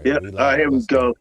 Yeah, we all right, live. here we Let's go. go.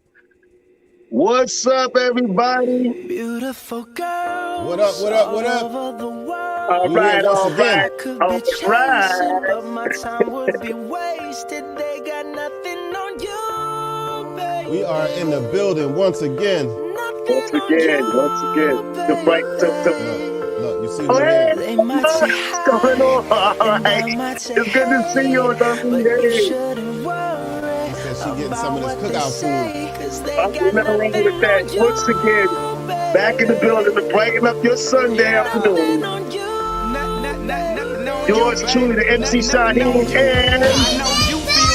What's up, everybody? Beautiful girls What up, what up, what all up? over the world. All We here right, once all again. right, I could all be chasing, right. but my time would be wasted. They got nothing on you, baby. We are in the building once again. Once Nothing on again, once again. you, The bright, Look, you see oh, who hey, here? They might say what's going on? hi, All and right. I might say It's good to see you, hey, Dudley. but you Hey, shouldn't worry She said she getting some about of this what they cookout food. say, 'cause they I'm got nothing wrong with nothing that. on Once again, you, back in the building to baby. brighten up your Sunday Yeah, nothing afternoon. on you, nothing on you, Yours truly, the baby. MC Nothing on Shaheen, you. and I know you feel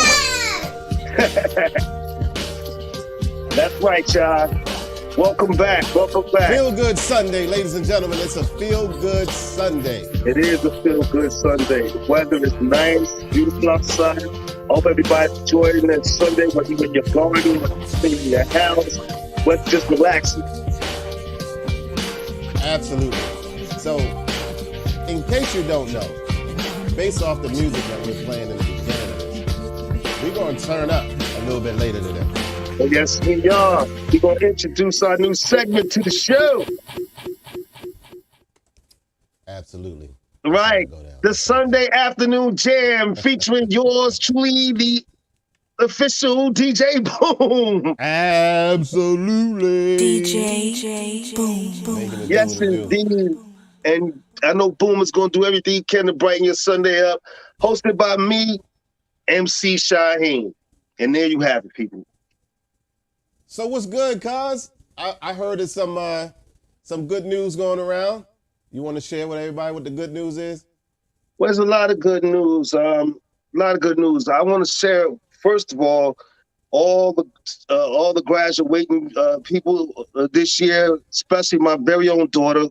that's right, y'all. Welcome back. Welcome back. Feel Good Sunday, ladies and gentlemen. It's a Feel Good Sunday. It is a feel good Sunday. The weather is nice, beautiful outside. Hope everybody's enjoying that Sunday, whether you're in your garden, whether you're in your house, whether just relaxing. Absolutely. So, in case you don't know, based off the music that we're playing in the beginning of this, we're going to turn up a little bit later today. Oh, yes, we are. We're going to introduce our new segment to the show. Absolutely. Right. The Sunday Afternoon Jam featuring yours truly, the official DJ Boom. Absolutely. DJ Boom. Yes, indeed. And I know Boom is going to do everything he can to brighten your Sunday up. Hosted by me, MC Shaheen. And there you have it, people. So what's good, cuz? I heard there's some good news going around. You want to share with everybody what the good news is? Well, there's a lot of good news. I want to share, first of all the graduating people this year, especially my very own daughter,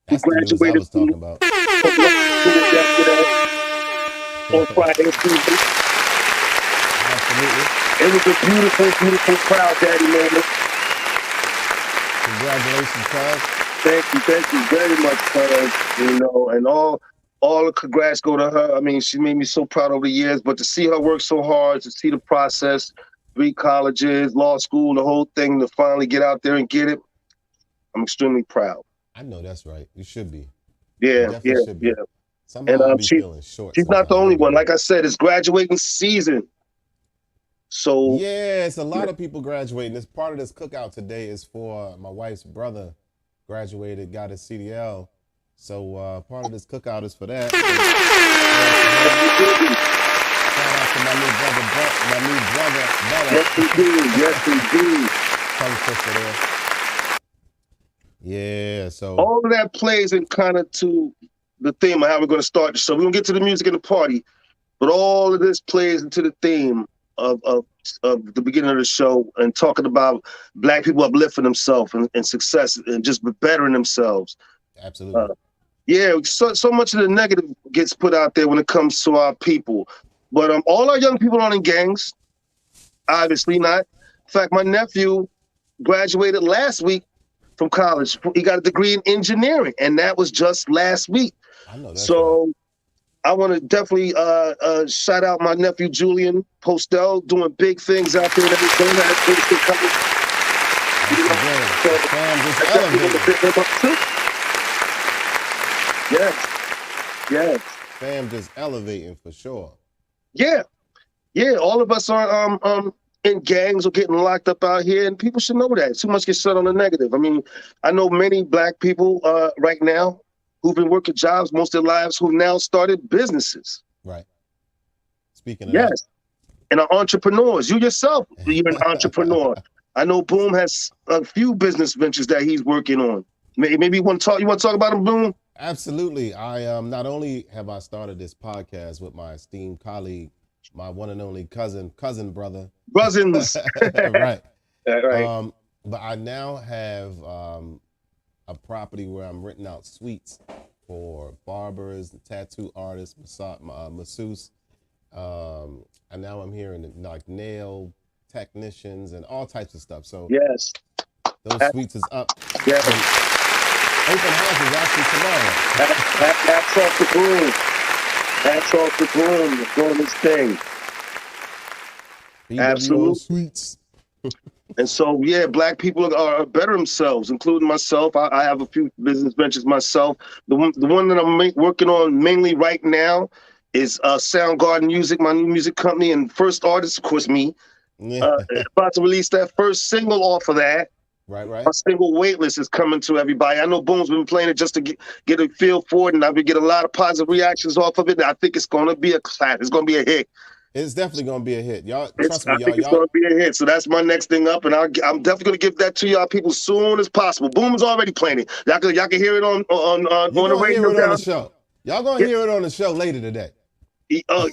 That's who the news I graduated was talking about. from yesterday on Friday evening. Absolutely. It was a beautiful, beautiful proud daddy moment. Congratulations, cuz. Thank you very much, cuz. You know, and all the congrats go to her. I mean, she made me so proud over the years, but to see her work so hard, to see the process, 3 colleges, law school, the whole thing, to finally get out there and get it, I'm extremely proud. I know that's right. You should be. Yeah. Somehow I be feeling short. She's not the only one. Like I said, it's graduating season. So yeah, it's a lot of people graduating. This part of this cookout today is for my wife's brother. Graduated, got his CDL. So part of this cookout is for that. Shout out to my new brother, Yes, indeed. Tongue twister there. Yeah, so all of that plays in kind of to the theme of how we're going to start the show. We're going to get to the music and the party, but all of this plays into the theme of the beginning of the show and talking about Black people uplifting themselves and success and just bettering themselves. Absolutely. So much of the negative gets put out there when it comes to our people. But all our young people aren't in gangs. Obviously not. In fact, my nephew graduated last week from college. He got a degree in engineering, and that was just last week. I know that. So right. I want to definitely shout out my nephew Julian Postel, doing big things out there. Yes. Fam just elevating for sure. Yeah. All of us are in gangs or getting locked up out here, and people should know that. Too much gets said on the negative. I mean, I know many Black people right now who've been working jobs most of their lives who've now started businesses. Right. Speaking of that. And are entrepreneurs. You yourself, you're an entrepreneur. I know Boom has a few business ventures that he's working on. Maybe you want to talk about him, Boom? Absolutely. I not only have I started this podcast with my esteemed colleague, my one and only cousin brother. Cousins. Right. Right. But I now have a property where I'm renting out suites for barbers, tattoo artists, masseuse. And now I'm hearing like nail technicians and all types of stuff. So yes, those suites is up. Yeah. Open house is actually tomorrow. Hats off the Boom. Hats off the Boom. Doing this thing. BWO Absolutely. Sweets. And so, yeah, black people are better themselves, including myself. I have a few business ventures myself. The one that I'm working on mainly right now is Soundgarden Music, my new music company, and first artist, of course, me. About to release that first single off of that. Right. My single Waitlist is coming to everybody. I know Boom's been playing it just to get a feel for it, and I've been getting a lot of positive reactions off of it. And I think it's going to be a clap. It's going to be a hit. It's definitely gonna be a hit. Y'all trust me, I think it's y'all. going to be a hit. So that's my next thing up, and I'm definitely going to give that to y'all people soon as possible. Boom is already playing it. Y'all can hear it on You the gonna hear radio it on the down. show. Y'all gonna hear it on the show later today. A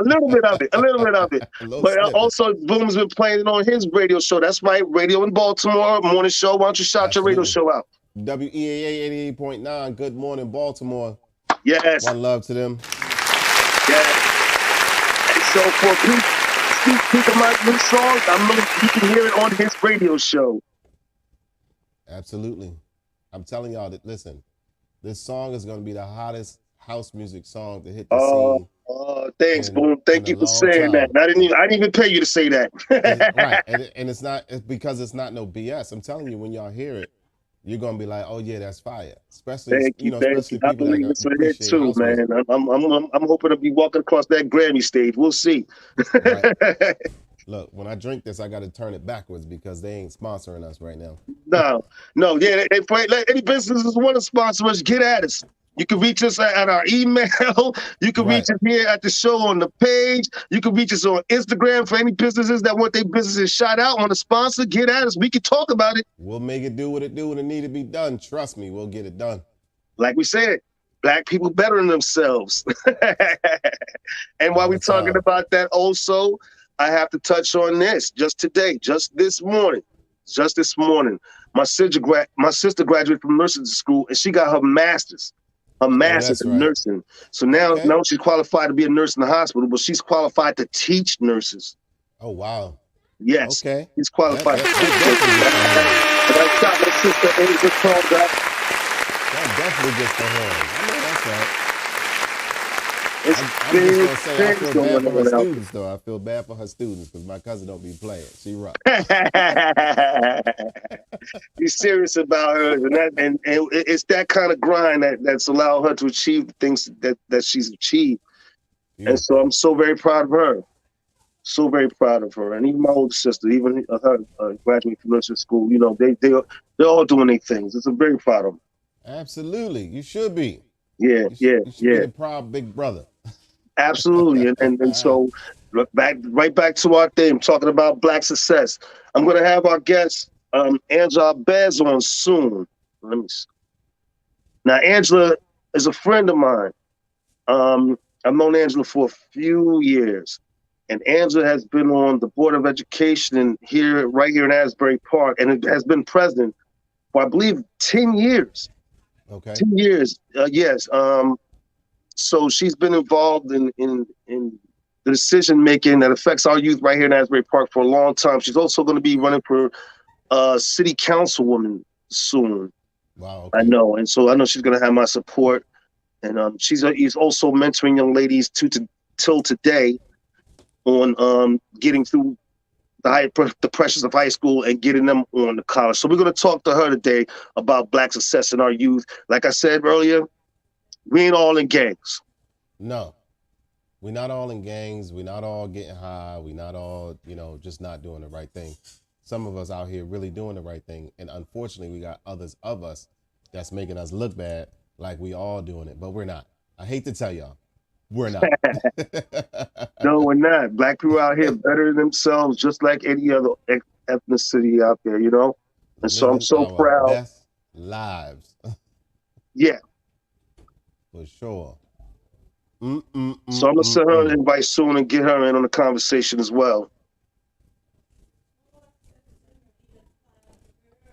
little bit of it, a little bit of it. A little But snippet. also, Boom's been playing it on his radio show. That's right, radio in Baltimore, morning show. Why don't you shout your radio show out? WEAA 88.9. Good morning, Baltimore. Yes. One love to them. Yes. And so for people my new songs, you can hear it on his radio show. Absolutely. I'm telling y'all that, listen, this song is going to be the hottest house music song to hit the scene. Thanks, Boom. Thank you for saying that. I didn't even pay you to say that. Right. And it's because it's not no BS. I'm telling you, when y'all hear it, you're gonna be like, oh yeah, that's fire. Especially especially I people that believe it's a hit appreciate too, house man. music. I'm hoping to be walking across that Grammy stage. We'll see. Right. Look, when I drink this, I got to turn it backwards because they ain't sponsoring us right now. No, yeah. Any businesses want to sponsor us, get at us. You can reach us at our email. You can reach us here at the show on the page. You can reach us on Instagram for any businesses that want their businesses shout out on a sponsor. Get at us. We can talk about it. We'll make it do what it need to be done. Trust me, we'll get it done. Like we said, black people bettering themselves. And while we're talking about that also, I have to touch on this just today, just this morning. My sister graduated from nursing school and she got her master's. In nursing. So now she's qualified to be a nurse in the hospital, but she's qualified to teach nurses. Oh, wow. Yes. Okay. He's qualified to teach nurses. I shot my sister Angel called up. That definitely gets for her. I know that's right. I'm just going to say I feel bad for her students, though. I feel bad for her students because my cousin don't be playing. She rough. He's serious about her, and it's that kind of grind that's allowed her to achieve the things that she's achieved. Yeah. And so I'm so very proud of her. So very proud of her. And even my older sister, even her graduating from nursing school, they're all doing their things. I'm very proud of them. Absolutely. You should be. You should be the proud big brother. Absolutely. And so right back to our theme, talking about Black success. I'm going to have our guest, Angela Bez, on soon. Let me see. Now, Angela is a friend of mine. I've known Angela for a few years. And Angela has been on the Board of Education right here in Asbury Park, and it has been president for, I believe, 10 years. Okay. 10 years, yes. So she's been involved in the decision making that affects our youth right here in Asbury Park for a long time. She's also going to be running for city councilwoman soon. Wow. Okay. I know, and so I know she's going to have my support. And she's also mentoring young ladies till today on getting through the pressures of high school and getting them on to college. So we're going to talk to her today about Black success in our youth. Like I said earlier, we ain't all in gangs. No, we're not all in gangs. We're not all getting high. We're not all, just not doing the right thing. Some of us out here really doing the right thing. And unfortunately, we got others of us that's making us look bad like we all doing it, but we're not. I hate to tell y'all, we're not. No, we're not. Black people out here better themselves just like any other ethnicity out there, And so I'm so proud. Best lives. Yeah. For sure. So I'm gonna send her an invite soon and get her in on the conversation as well.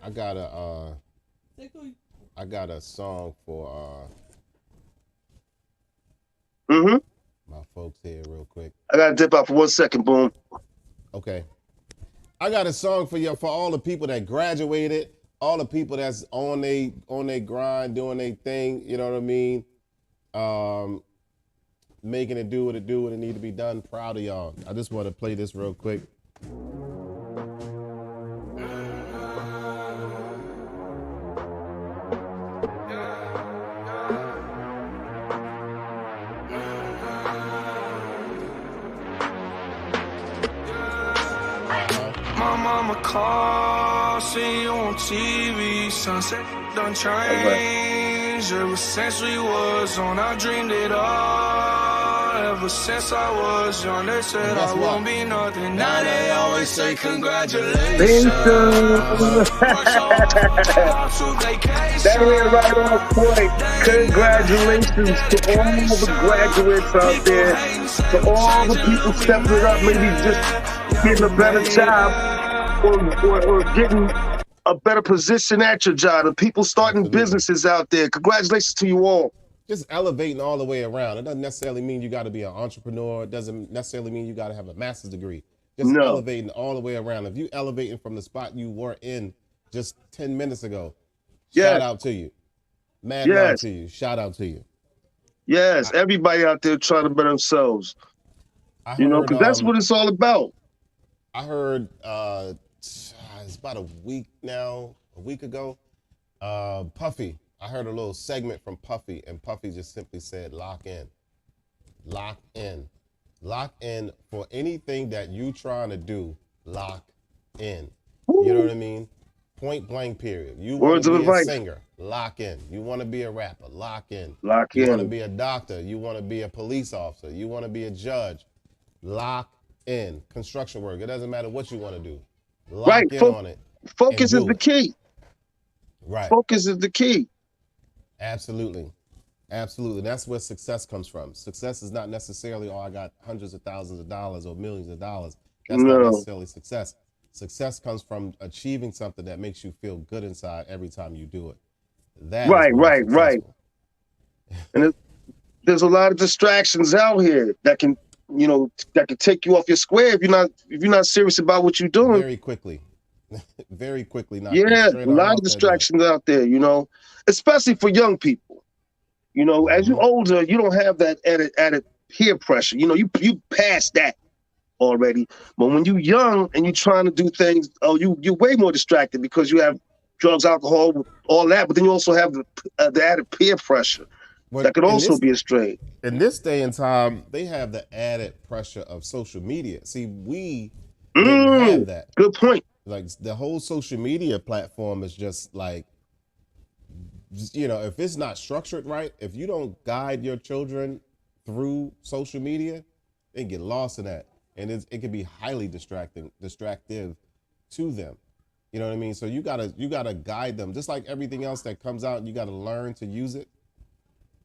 I got a song for my folks here real quick. I gotta dip out for 1 second, Boom. Okay. I got a song for all the people that graduated, all the people that's on they grind, doing their thing, you know what I mean? making it do what it need to be done. Proud of y'all. I just want to play this real quick. My mama called, see you on TV, sunset done changed. Ever since we was on, I dreamed it all. Ever since I was young, they said I won't be nothing. Now they always say congratulations. That is right on point. Congratulations to all the graduates out there, to all the people stepping it up, maybe just getting a better job or getting a better position at your job, the people starting businesses out there. Congratulations to you all. Just elevating all the way around. It doesn't necessarily mean you got to be an entrepreneur. It doesn't necessarily mean you got to have a master's degree. Just elevating all the way around. If you elevating from the spot you were in just 10 minutes ago, shout out to you. Mad love to you. Shout out to you. Yes, everybody out there trying to better themselves. Because that's what it's all about. I heard it's about a week ago, Puffy. I heard a little segment from Puffy, and Puffy just simply said, lock in. Lock in. Lock in for anything that you trying to do, lock in. You know what I mean? Point blank, period. You want to be a singer, lock in. You want to be a rapper, lock in. Lock in. You want to be a doctor, you want to be a police officer, you want to be a judge, lock in. Construction work, it doesn't matter what you want to do. Lock in on it. Focus is the key. Right. Focus is the key. Absolutely. Absolutely. That's where success comes from. Success is not necessarily, I got hundreds of thousands of dollars or millions of dollars. That's not necessarily success. Success comes from achieving something that makes you feel good inside every time you do it. That right. And there's a lot of distractions out here that can, that can take you off your square if you're not serious about what you're doing. Very quickly. Very quickly. A lot of distractions out there, especially for young people. As you're older, you don't have that added peer pressure. You past that already. But when you're young and you're trying to do things, you're way more distracted because you have drugs, alcohol, all that. But then you also have the added peer pressure that could also be a strain. In this day and time, they have the added pressure of social media. See, we didn't have that. Good point. Like the whole social media platform is just like, if it's not structured right, if you don't guide your children through social media, they get lost in that. And it can be highly distractive to them. You know what I mean? So you gotta guide them. Just like everything else that comes out, you gotta learn to use it.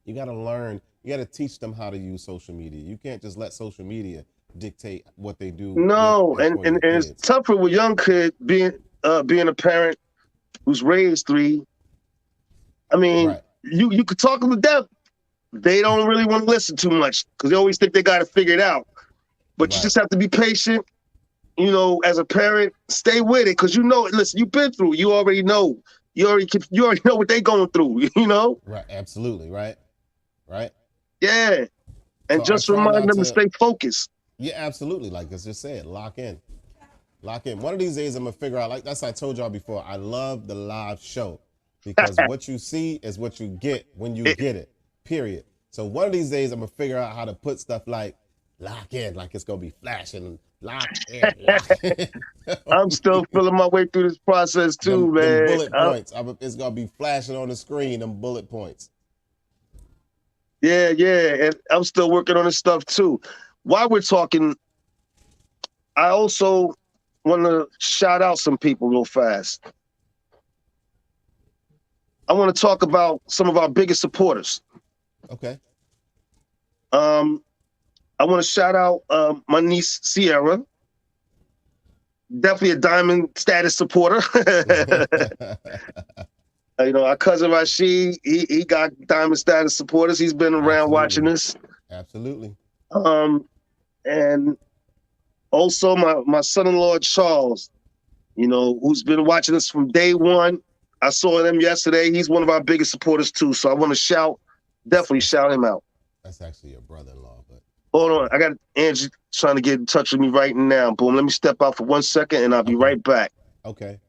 You gotta teach them how to use social media. You can't just let social media dictate what they do. No, and it's tougher with young kid being a parent who's raised three. I mean, you could talk them to death. They don't really want to listen too much because they always think they got to figure it out. But you just have to be patient. As a parent, stay with it because listen, you've been through. You already know. You already know what they're going through. Right. Absolutely. Right. Yeah, and so just remind them to stay focused. Yeah, absolutely. Like I just said, lock in. One of these days, I'm gonna figure out. Like that's I told y'all before. I love the live show because what you see is what you get when you get it. Period. So one of these days, I'm gonna figure out how to put stuff like lock in, like it's gonna be flashing. Lock in. I'm still feeling my way through this process too, man. Bullet points. It's gonna be flashing on the screen. Them bullet points. Yeah, and I'm still working on this stuff too. While we're talking, I also want to shout out some people real fast. I want to talk about some of our biggest supporters. Okay. I want to shout out my niece Sierra. Definitely a diamond status supporter. Our cousin Rashid, he got diamond status supporters. He's been around watching this. Absolutely. And also my son-in-law Charles, who's been watching us from day one. I saw him yesterday. He's one of our biggest supporters too. So I want to definitely shout him out. That's actually your brother-in-law, but Hold on. I got Angie trying to get in touch with me right now. Boom. Let me step out for 1 second and I'll be right back. Okay.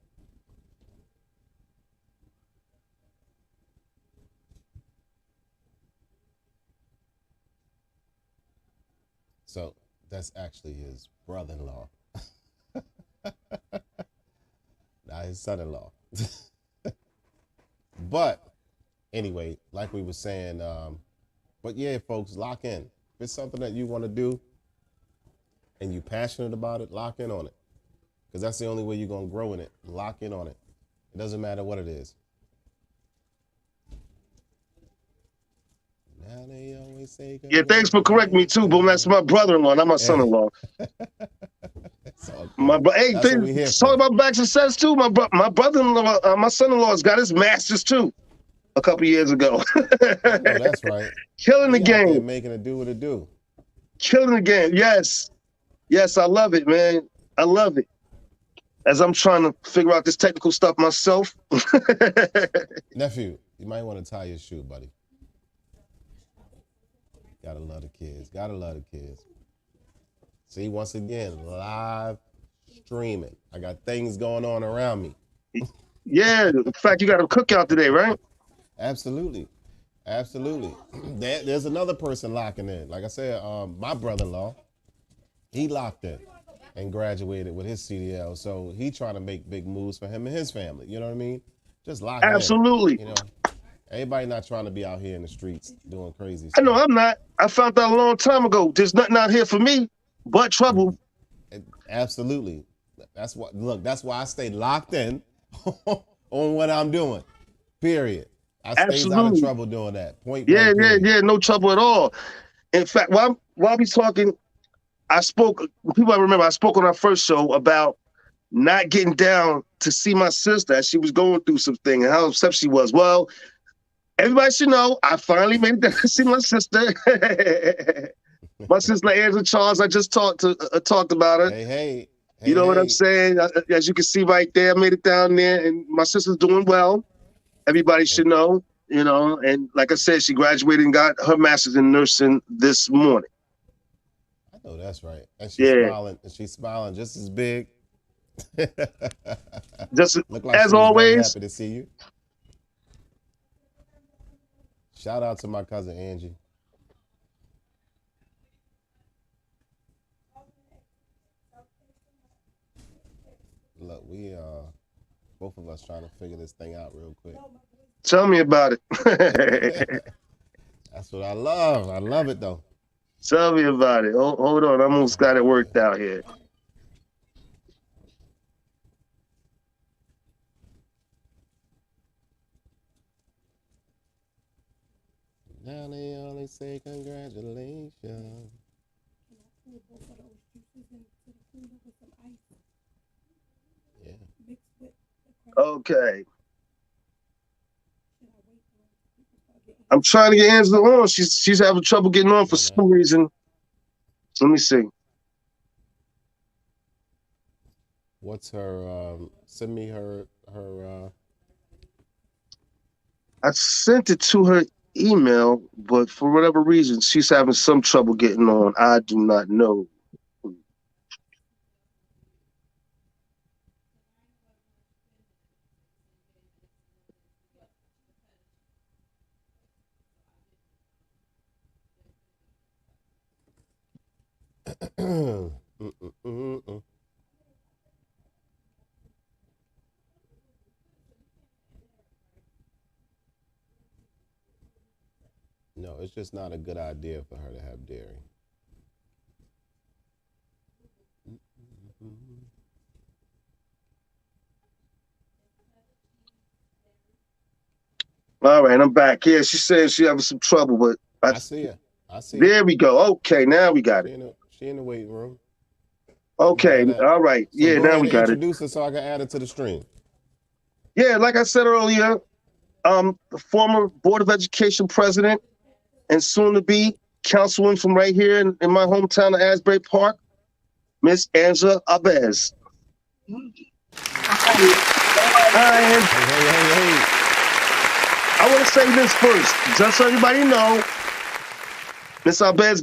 So that's actually his brother-in-law, not his son-in-law. But anyway, like we were saying, but yeah, folks, lock in. If it's something that you want to do and you're passionate about it, lock in on it. Because that's the only way you're going to grow in it. Lock in on it. It doesn't matter what it is. Now they always say, yeah, thanks for correcting me too, boom. That's my brother-in-law, not my son-in-law. My hey, talk about back success too. My brother-in-law, my son-in-law's got his masters too. A couple years ago. I know that's right. Killing the game. Making it do what it do. Killing the game. Yes. Yes, I love it, man. I love it. As I'm trying to figure out this technical stuff myself. Nephew, you might want to tie your shoe, buddy. Gotta love the kids. Gotta love the kids. See, once again, live streaming. I got things going on around me. Yeah. In fact, you got a cookout today, right? Absolutely. Absolutely. There's another person locking in. Like I said, my brother-in-law, he locked in and graduated with his CDL. So he trying to make big moves for him and his family. You know what I mean? Just lock Absolutely. in. You know, everybody not trying to be out here in the streets doing crazy stuff. I know I'm not. I found out a long time ago. There's nothing out here for me but trouble. Absolutely. That's what. Look, that's why I stay locked in on what I'm doing. Period. I stay out of trouble doing that. Point. Yeah. No trouble at all. In fact, while we talking, I spoke. People I remember. I spoke on our first show about not getting down to see my sister as she was going through something and how upset she was. Well, everybody should know I finally made it down to see my sister. My sister Angela Charles. I just talked about her. Hey. You know what I'm saying? As you can see right there, I made it down there, and my sister's doing well. Everybody should know, you know. And like I said, she graduated and got her master's in nursing this morning. I know that's right. And she's smiling. And she's smiling just as big. Just look like as always. Happy to see you. Shout out to my cousin Angie. Look, we both of us trying to figure this thing out real quick. Tell me about it. That's what I love. I love it though. Tell me about it. Hold on, I almost got it worked out here. Now they only say congratulations. Yeah. Okay. I'm trying to get Angela on. She's having trouble getting on for some reason. Let me see. What's her? Send me her. I sent it to her email, but for whatever reason, she's having some trouble getting on. I do not know. No, it's just not a good idea for her to have dairy. All right, I'm back. Yeah, she said she having some trouble, but I see her. There we go. Okay, now we got it. She in the waiting room. Okay, all right. So yeah, now we got it. Introduce her so I can add it to the stream. Yeah, like I said earlier, the former Board of Education president and soon to be councilwoman from right here in my hometown of Asbury Park, Miss Angela Abez. Hi. Hey. I want to say this first, just so everybody know. Miss Alves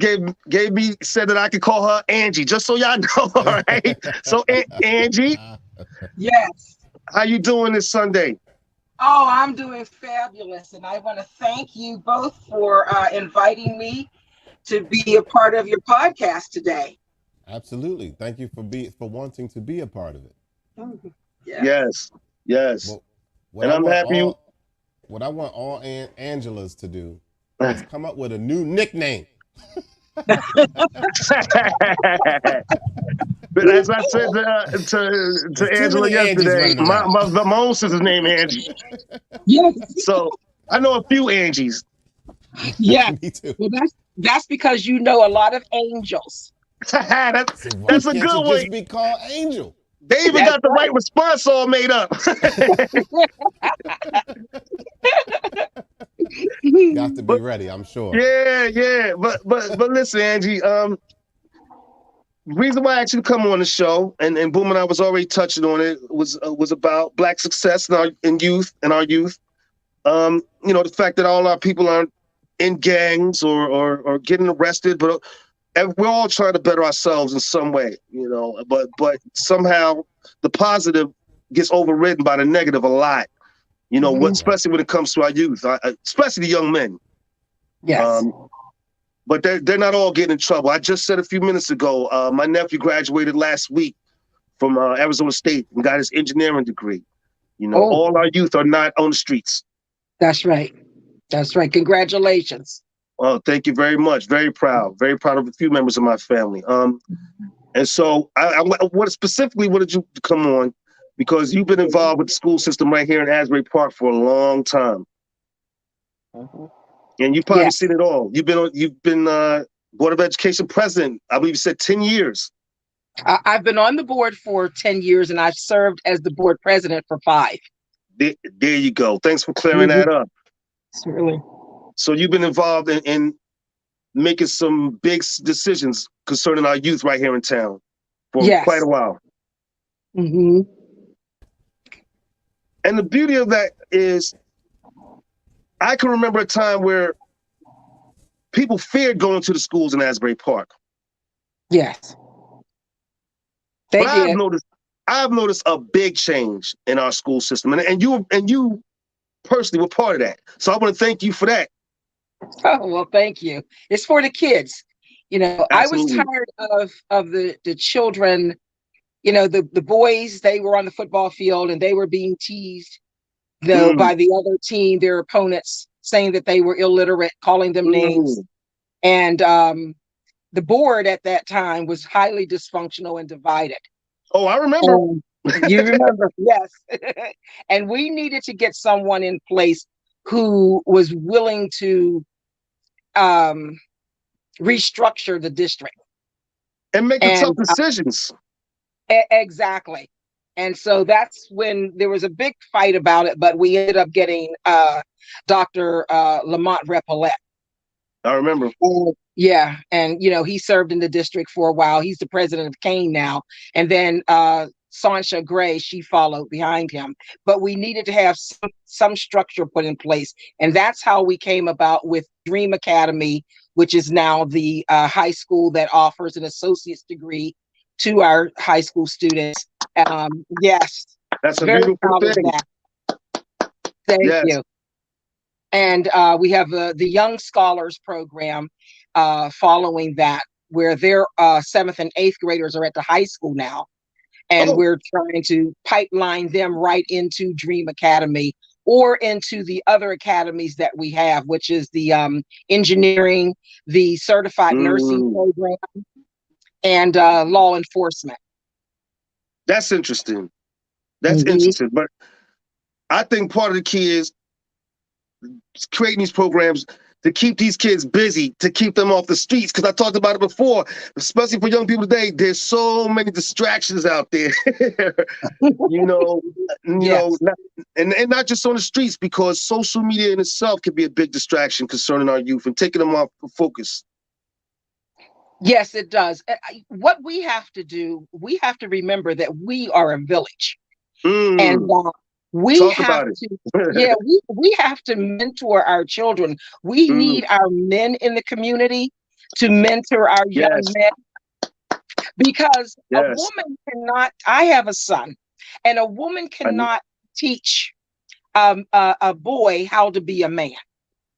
gave me said that I could call her Angie, just so y'all know. All right. So Angie, Yes. how you doing this Sunday? Oh, I'm doing fabulous. And I want to thank you both for inviting me to be a part of your podcast today. Absolutely. Thank you for wanting to be a part of it. Yes. Yes. Well, what And I I'm want happy you. all what I want all Angelas to do is come up with a new nickname. But as I said to There's too Angela many Angies yesterday, running around. my own sister's name Angie. Yes. So I know a few Angies. Yeah. Me too. Well, that's because you know a lot of angels. So why That's a can't you good one. just be called Angel? They even That's got the right response all made up. Got to be ready, I'm sure. Yeah. But listen, Angie, reason why I asked you to come on the show, and Boom and I was already touching on it, was about Black success in our youth. The fact that all our people aren't in gangs or getting arrested, but we're all trying to better ourselves in some way, but somehow the positive gets overridden by the negative a lot, especially when it comes to our youth, especially the young men. Yes. But they're not all getting in trouble. I just said a few minutes ago, my nephew graduated last week from Arizona State and got his engineering degree. All our youth are not on the streets. That's right. That's right. Congratulations. Oh, thank you very much. Very proud of a few members of my family. And so what specifically wanted you to come on because you've been involved with the school system right here in Asbury Park for a long time. And you've probably seen it all. You've been Board of Education president. I believe you said 10 years. I've been on the board for 10 years and I've served as the board president for 5. There you go. Thanks for clearing that up. Certainly. So you've been involved in making some big decisions concerning our youth right here in town for quite a while. Mm-hmm. And the beauty of that is I can remember a time where people feared going to the schools in Asbury Park. Yes. They did. I've noticed a big change in our school system. And you personally were part of that. So I want to thank you for that. Oh, well, thank you. It's for the kids. Absolutely. I was tired of the children, the boys, they were on the football field and they were being teased, by the other team, their opponents, saying that they were illiterate, calling them names. And the board at that time was highly dysfunctional and divided. Oh, I remember. You remember, yes. And we needed to get someone in place who was willing to restructure the district. And make the tough decisions. Exactly. And so that's when there was a big fight about it, but we ended up getting Dr. Lamont Repollet. I remember. Yeah. And, he served in the district for a while. He's the president of Kane now. And then Sansha Gray, she followed behind him. But we needed to have some structure put in place. And that's how we came about with Dream Academy, which is now the high school that offers an associate's degree to our high school students. Yes. That's a very beautiful proud thing. Of that. Thank you. And we have the Young Scholars program following that, where their 7th and 8th graders are at the high school now. And we're trying to pipeline them right into Dream Academy or into the other academies that we have, which is the engineering, the certified nursing program, and law enforcement. That's interesting. That's interesting. But I think part of the key is creating these programs to keep these kids busy, to keep them off the streets. Because I talked about it before, especially for young people today, there's so many distractions out there. And not just on the streets, because social media in itself can be a big distraction concerning our youth and taking them off focus. Yes, it does. What we have to do, we have to remember that we are a village. And we have to mentor our children. We need our men in the community to mentor our young Yes. men, because a Yes. woman cannot, I have a son, and a woman cannot teach a boy how to be a man.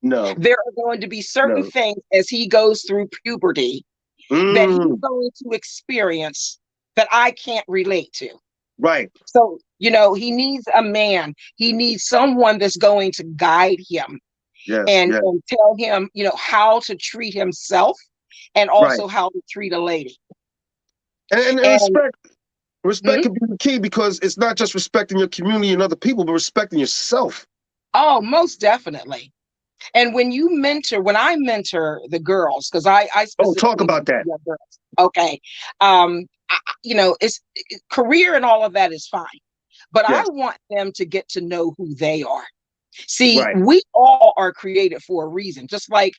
No. There are going to be certain No. things as he goes through puberty that he's going to experience that I can't relate to. Right. So, you know, he needs a man. He needs someone that's going to guide him Yes. and, Yes. and tell him, you know, how to treat himself and Right. also how to treat a lady. And And respect can be the key, because it's not just respecting your community and other people, but respecting yourself. oh, most definitely. And when I mentor the girls, because I Talk specifically about that. mentor girls. Okay. You know, career and all of that is fine, but I Yes. want them to get to know who they are. See, Right. we all are created for a reason, just like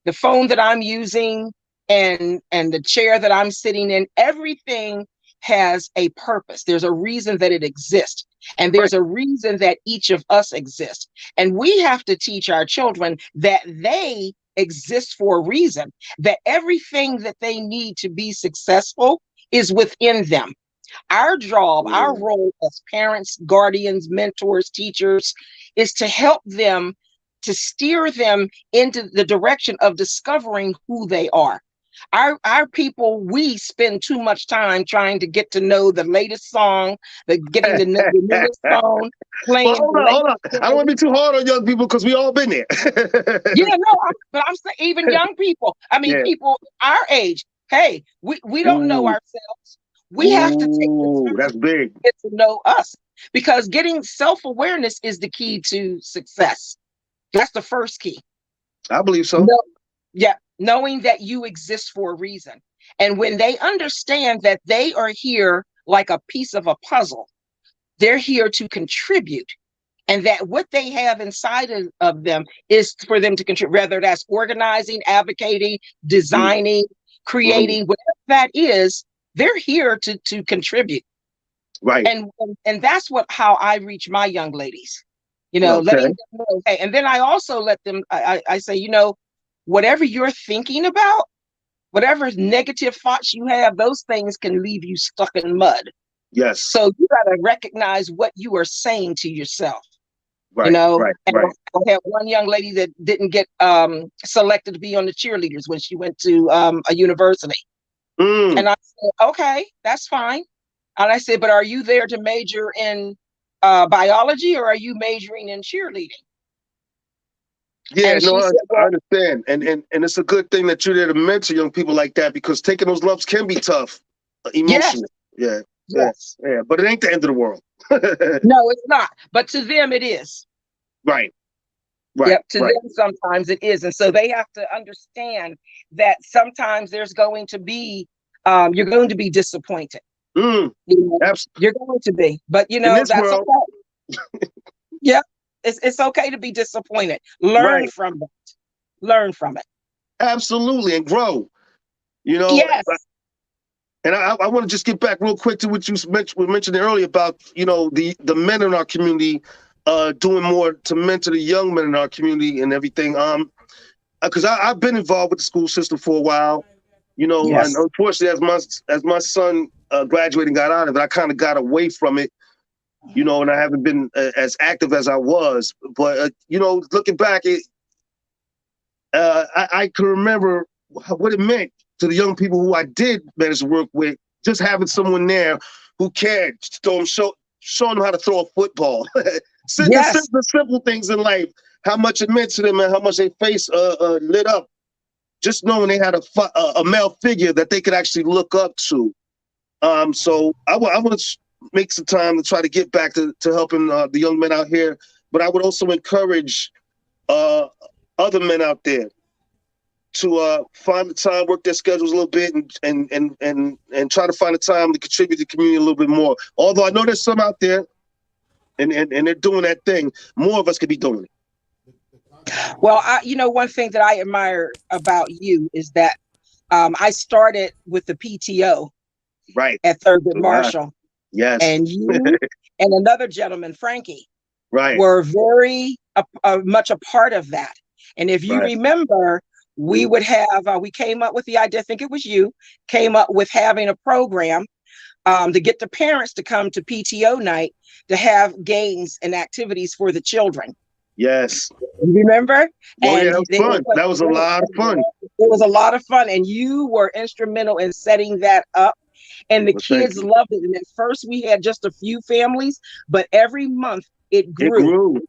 the phone that I'm using and the chair that I'm sitting in, everything has a purpose. There's a reason that it exists. And there's a reason that each of us exist. And we have to teach our children that they exist for a reason, that everything that they need to be successful is within them. Our job, our role as parents, guardians, mentors, teachers, is to help them, to steer them into the direction of discovering who they are. Our people, we spend too much time trying to get to know the latest song, getting to know the newest song, Well, playing hold the on, hold on. latest I don't want song. to be too hard on young people, because we all been there. Yeah, no, but I'm saying even young people. I mean, Yeah. people our age. Hey, we don't know Ooh. ourselves. We have to take the Ooh, time that's big. to get to know us, because getting self-awareness is the key to success. That's the first key. I believe so. No, yeah, knowing that you exist for a reason. And when they understand that they are here like a piece of a puzzle, they're here to contribute. And that what they have inside of them is for them to contribute, whether that's organizing, advocating, designing, creating, whatever that is, they're here to contribute. Right. And that's how I reach my young ladies, you know, Okay. letting them know, hey, and then I also let them, I say, you know, whatever you're thinking about, whatever negative thoughts you have, those things can leave you stuck in mud. Yes. So you got to recognize what you are saying to yourself. Right. You know, Right. and Right. I had one young lady that didn't get selected to be on the cheerleaders when she went to a university. And I said, okay, that's fine. And I said, but are you there to major in biology, or are you majoring in cheerleading? Yeah, And no, she said, I well, understand. And it's a good thing that you're there to mentor young people like that, because taking those lumps can be tough emotionally. yes, Yeah. yes. Yeah. But it ain't the end of the world. No, it's not. But to them, it is. Right. Right. Yep, to Right. them, sometimes it is. And so they have to understand that sometimes there's going to be, you're going to be disappointed. You know, you're going to be, but you In know, this that's world, okay. Yep. It's okay to be disappointed. Learn right. from it. Learn from it. Absolutely. And grow. You know, Yes. and I want to just get back real quick to what you mentioned earlier about, you know, the men in our community doing more to mentor the young men in our community and everything. Because I've been involved with the school system for a while, you know, and Yes. unfortunately, as my son graduated and got out of it, I kind of got away from it, you know, and I haven't been as active as I was. But you know, looking back, I can remember what it meant to the young people who I did manage to work with, just having someone there who cared, showing them how to throw a football, Yes. the simple things in life, how much it meant to them and how much their face lit up, just knowing they had a male figure that they could actually look up to. So I want to make some time to try to get back to helping the young men out here, but I would also encourage other men out there to find the time, work their schedules a little bit, and try to find the time to contribute to the community a little bit more. Although I know there's some out there, and they're doing that thing. More of us could be doing it. Well, you know, one thing that I admire about you is that I started with the PTO Right. at Thurgood Marshall. Yes. And you and another gentleman, Frankie, right. were very much a part of that. And if you remember, we would have, we came up with the idea, I think it was you, came up with having a program to get the parents to come to PTO night to have games and activities for the children. Yes. You remember? Oh, yeah, that was fun. That was a lot of fun. It was a lot of fun. And you were instrumental in setting that up. And the kids loved it. And at first we had just a few families, but every month it grew.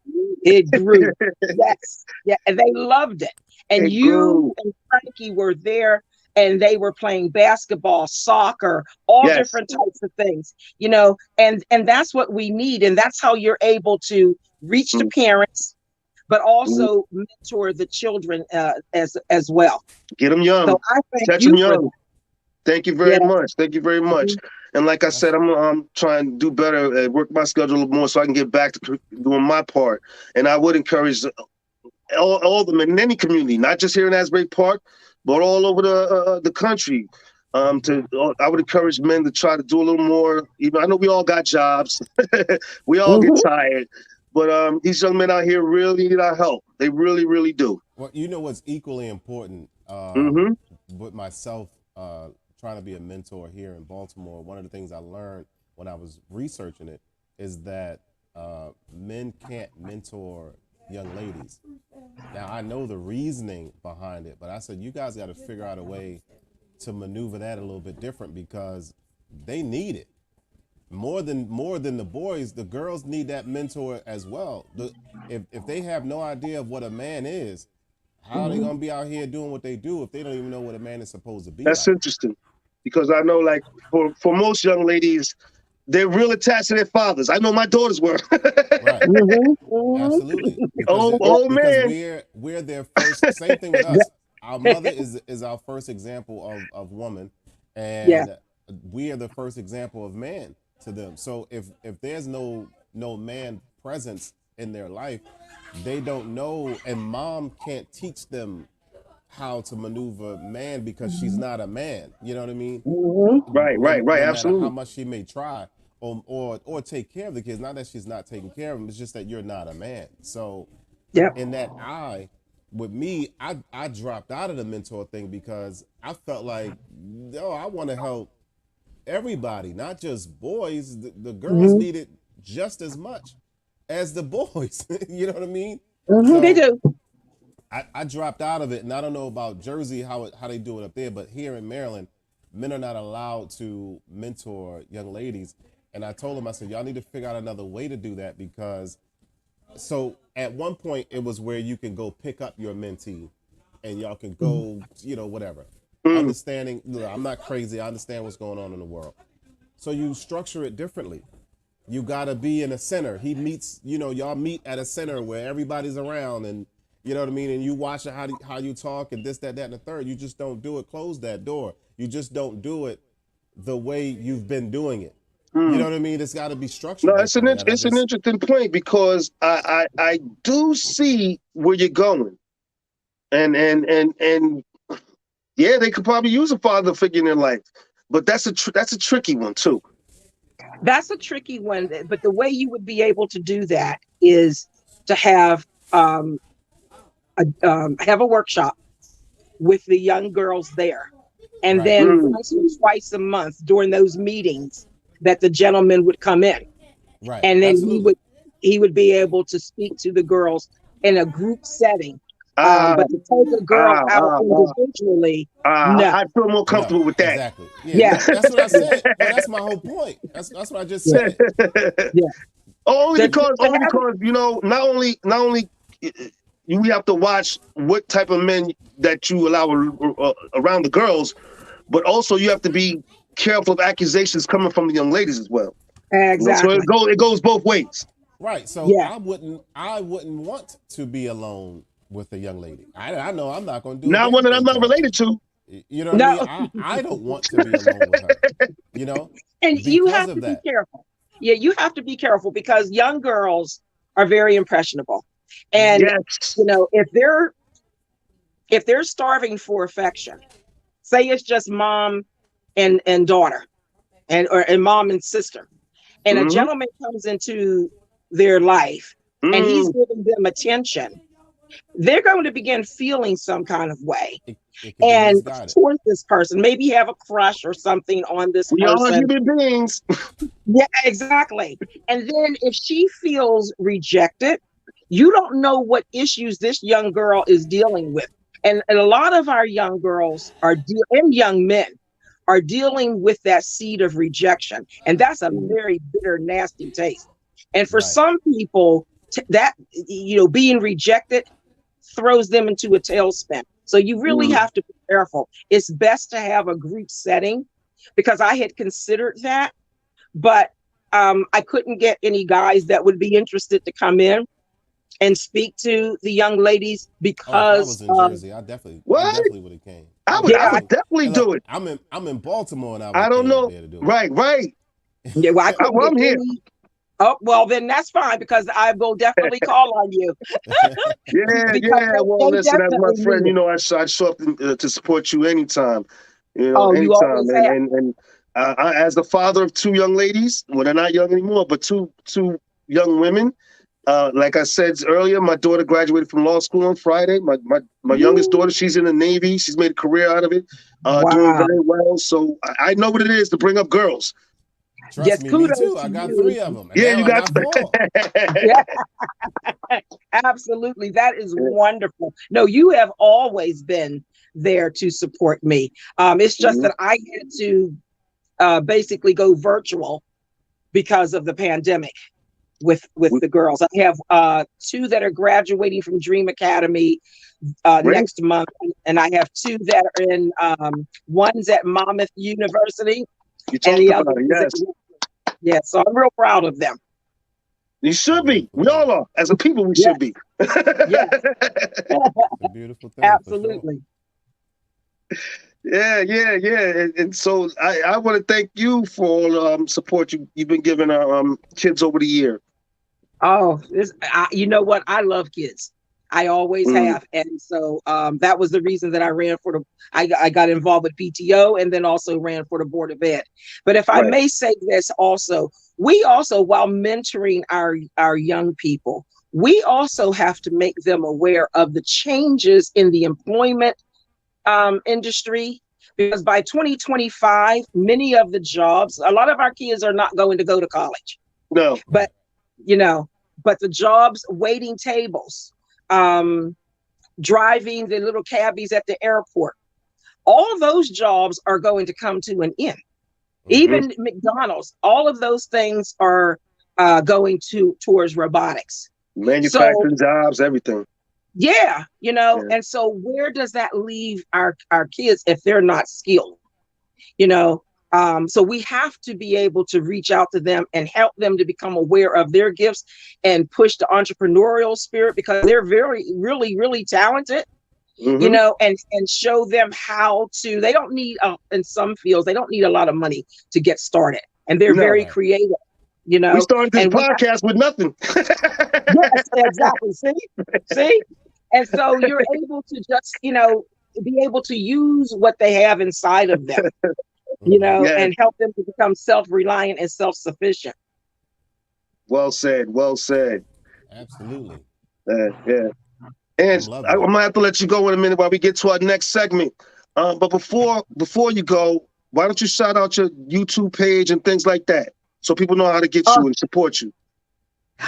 It grew. Yes. Yeah. And they loved it. And you and Frankie were there, and they were playing basketball, soccer, all different types of things, you know, and that's what we need. And that's how you're able to reach the parents, but also mentor the children as well. Get them young. So I thank you them young. Thank you very much. Thank you very much. And like I said, I'm trying to do better, work my schedule a little more so I can get back to doing my part. And I would encourage all the men in any community, not just here in Asbury Park, but all over the country. I would encourage men to try to do a little more. Even I know we all got jobs, we all get tired, but these young men out here really need our help. They really, really do. Well, you know what's equally important with myself trying to be a mentor here in Baltimore. One of the things I learned when I was researching it is that men can't mentor young ladies. Now, I know the reasoning behind it, but I said, you guys got to figure out a way to maneuver that a little bit different, because they need it more than the boys. The girls need that mentor as well. If they have no idea of what a man is, how are they going to be out here doing what they do if they don't even know what a man is supposed to be? That's interesting, because I know, like, for most young ladies, they're real attached to their fathers. I know my daughters were. Right. Absolutely. Because man. We're their first. Same thing with us. Our mother is our first example of woman, and we are the first example of man to them. So if there's no man presence in their life, they don't know, and mom can't teach them how to maneuver man because she's not a man. You know what I mean? Right. No Absolutely. how much she may try or take care of the kids. Not that she's not taking care of them. It's just that you're not a man. So in that with me, I dropped out of the mentor thing because I felt like, I want to help everybody, not just boys. The girls need it just as much as the boys. You know what I mean? So they do. I dropped out of it, and I don't know about Jersey, how they do it up there, but here in Maryland, men are not allowed to mentor young ladies. And I told them, I said, y'all need to figure out another way to do that, because so at one point it was where you can go pick up your mentee and y'all can go, whatever. Understanding, I'm not crazy. I understand what's going on in the world. So you structure it differently. You got to be in a center. He meets, y'all meet at a center where everybody's around, and you know what I mean? And you watch how you talk and this, that, and the third. You just don't do it. Close that door. You just don't do it the way you've been doing it. You know what I mean? It's got to be structured. No, it's an interesting point, because I do see where you're going, and yeah, they could probably use a father figure in their life, but that's a tricky one too. That's a tricky one. But the way you would be able to do that is to have a workshop with the young girls there, and then once or twice a month during those meetings that the gentleman would come in, and then he would be able to speak to the girls in a group setting. But to take a girl out individually, no. I feel more comfortable with that. Exactly. Yeah. That's what I said. Well, that's my whole point. That's what I just said. Only because not only we have to watch what type of men that you allow around the girls, but also you have to be careful of accusations coming from the young ladies as well. Exactly. So it goes both ways. Right. So I wouldn't want to be alone with a young lady. I know I'm not going to do not one that I'm not related to. You know what I mean? I don't want to be alone with her. And you have to be careful. Yeah, you have to be careful, because young girls are very impressionable. And if they're starving for affection, say it's just mom and daughter, and mom and sister, and a gentleman comes into their life and he's giving them attention, they're going to begin feeling some kind of way It could be and misguided. towards this person, maybe have a crush or something on this We all person. human beings. Yeah, exactly. And then if she feels rejected, you don't know what issues this young girl is dealing with. And a lot of our young girls and young men are dealing with that seed of rejection. And that's a very bitter, nasty taste. And for Right. some people, that, being rejected throws them into a tailspin. So you really have to be careful. It's best to have a group setting, because I had considered that, but I couldn't get any guys that would be interested to come in and speak to the young ladies Oh, if I because was in Jersey, I definitely would have came. I would Yeah, definitely And look, do it. I'm in Baltimore, and I would I have don't came up know. there to do it. Right. yeah, well, I couldn't I'm get here. any. Oh, well, then that's fine, because I will definitely call on you. Yeah. Because Well, they listen, as my definitely friend, need it. I'd show up to support you anytime. Oh, you Anytime. always have. And I, as the father of two young ladies, well, they're not young anymore, but two young women. Like I said earlier, my daughter graduated from law school on Friday. My youngest daughter, she's in the Navy. She's made a career out of it, doing Wow. very well. So I know what it is to bring up girls. Trust Yes, me kudos too. to I got you. 3 of them, and Yeah, now you I got. got 4. Yeah, absolutely. That is wonderful. No, you have always been there to support me. It's just that I had to basically go virtual because of the pandemic with the girls. I have 2 that are graduating from Dream Academy next month, and I have 2 that are in one's at Monmouth University, You and talked the about other it, is at yes. yeah. So I'm real proud of them. You should be. Beautiful We thing. all are. As a people, we Yes, should be. yes, It's a beautiful thing, for sure. absolutely. Yeah. And so I want to thank you for all the support you've been giving our kids over the year. Oh, you know what? I love kids. I always have, and so that was the reason that I ran for the. I got involved with PTO, and then also ran for the Board of Ed. But if I Right. may say this, also, we also, while mentoring our young people, we also have to make them aware of the changes in the employment industry, because by 2025, many of the jobs, a lot of our kids are not going to go to college, No. but but the jobs, waiting tables, driving the little cabbies at the airport, all of those jobs are going to come to an end. Even McDonald's, all of those things are going towards robotics. Manufacturing jobs, everything. Yeah, and so where does that leave our kids if they're not skilled? So we have to be able to reach out to them and help them to become aware of their gifts and push the entrepreneurial spirit, because they're very, really, really talented, and show them how to. They don't need, in some fields, they don't need a lot of money to get started, and they're very creative. We started this podcast with nothing. Yes, exactly. See, and so you're able to just, be able to use what they have inside of them. And help them to become self-reliant and self-sufficient. Well said. Absolutely. Yeah. And I'm gonna have to let you go in a minute while we get to our next segment. But before you go, why don't you shout out your YouTube page and things like that, so people know how to get you and support you?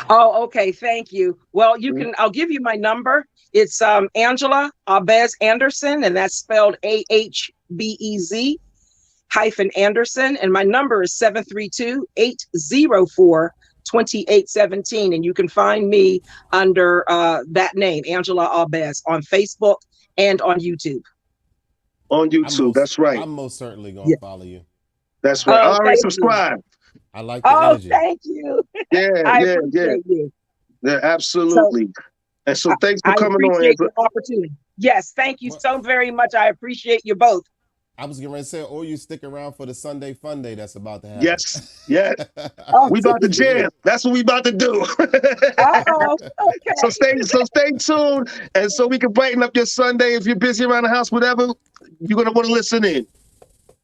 Oh, okay. Thank you. Well, I'll give you my number. It's Angela Abez Anderson, and that's spelled AHBEZ -Anderson, and my number is 732-804-2817, and you can find me under that name, Angela Abez, on Facebook and on YouTube. That's right. I'm most certainly gonna follow you. That's right. I already subscribed. I like the energy. Thank you. Yeah, I appreciate you. Yeah, absolutely. And so thanks for coming on, Angela. The opportunity. Yes, thank you so very much. I appreciate you both. I was getting ready to say, or you stick around for the Sunday Funday that's about to happen. Yes. We about to jam. That's what we about to do. Okay. So stay tuned, and so we can brighten up your Sunday. If you're busy around the house, whatever, you're gonna want to listen in.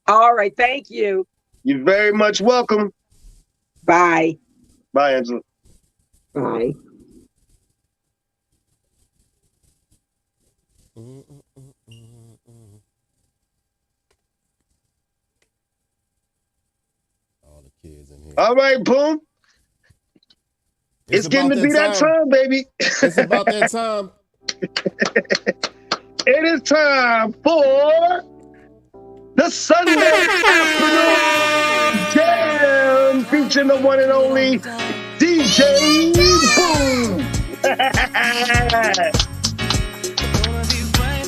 All right. Thank you. You're very much welcome. Bye. Bye, Angela. Bye. All the kids in here. All right, boom. It's getting to be that time, baby. It's about that time. It is time for the Sunday afternoon jam featuring the one and only DJ Boom.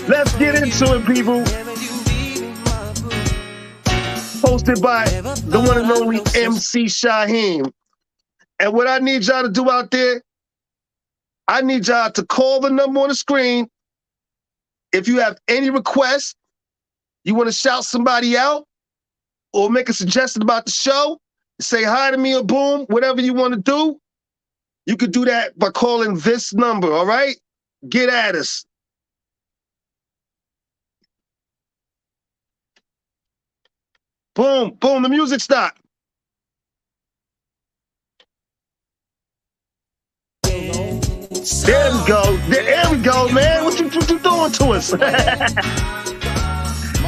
Let's get into it, people. Hosted by the one and only MC Shaheem. And what I need y'all to do out there, I need y'all to call the number on the screen. If you have any requests, you want to shout somebody out or make a suggestion about the show, say hi to me or Boom, whatever you want to do, you could do that by calling this number, all right? Get at us. Boom, boom, the music stopped. There we go. There we go, man. What you doing to us? My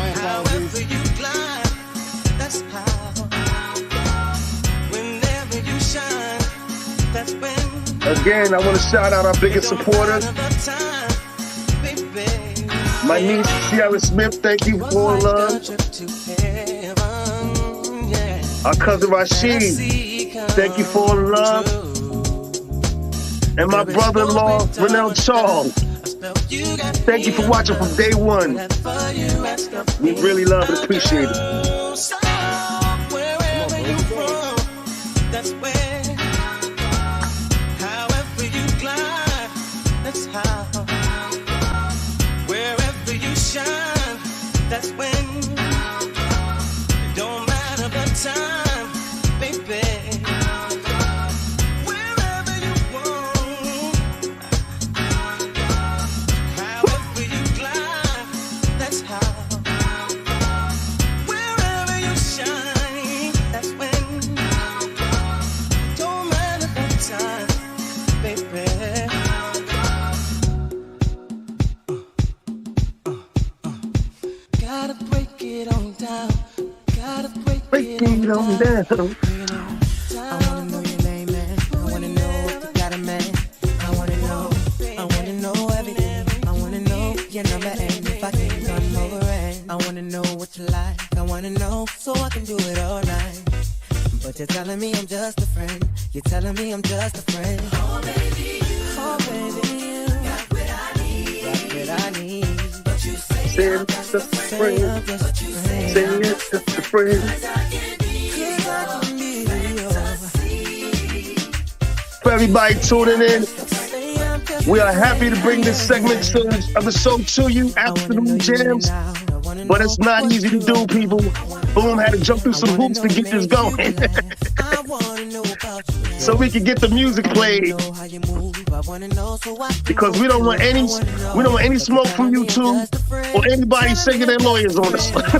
apologies. Again, I want to shout out our biggest supporter, my niece, Sierra Smith. Thank you for love. Our cousin Rashid. Thank you for love. And my brother-in-law, Renell Charles. Thank you for watching from day one. We really love and appreciate it. That's when it don't matter the time, baby. Wherever you want, however you glide, that's how. Wherever you shine, that's when it don't matter the time, baby. Gotta break it on down. Gotta break it on down. I wanna know your name, man. I wanna know if you got a man. I wanna know everything. I wanna know your number and if I can come over and I wanna know what you like. I wanna know so I can do it all night. But you're telling me I'm just a friend. You're telling me I'm just a friend. Oh baby, you got what I need. Got what I need. Say it's just a friend. Say it's just a friend. For everybody tuning in, we are happy to bring this segment of the show to you, Afternoon Jams. But it's not easy to do, people. Boom had to jump through some hoops to get this going. So we can get the music played. Because we don't want any smoke from YouTube or anybody singing their lawyers on us. Not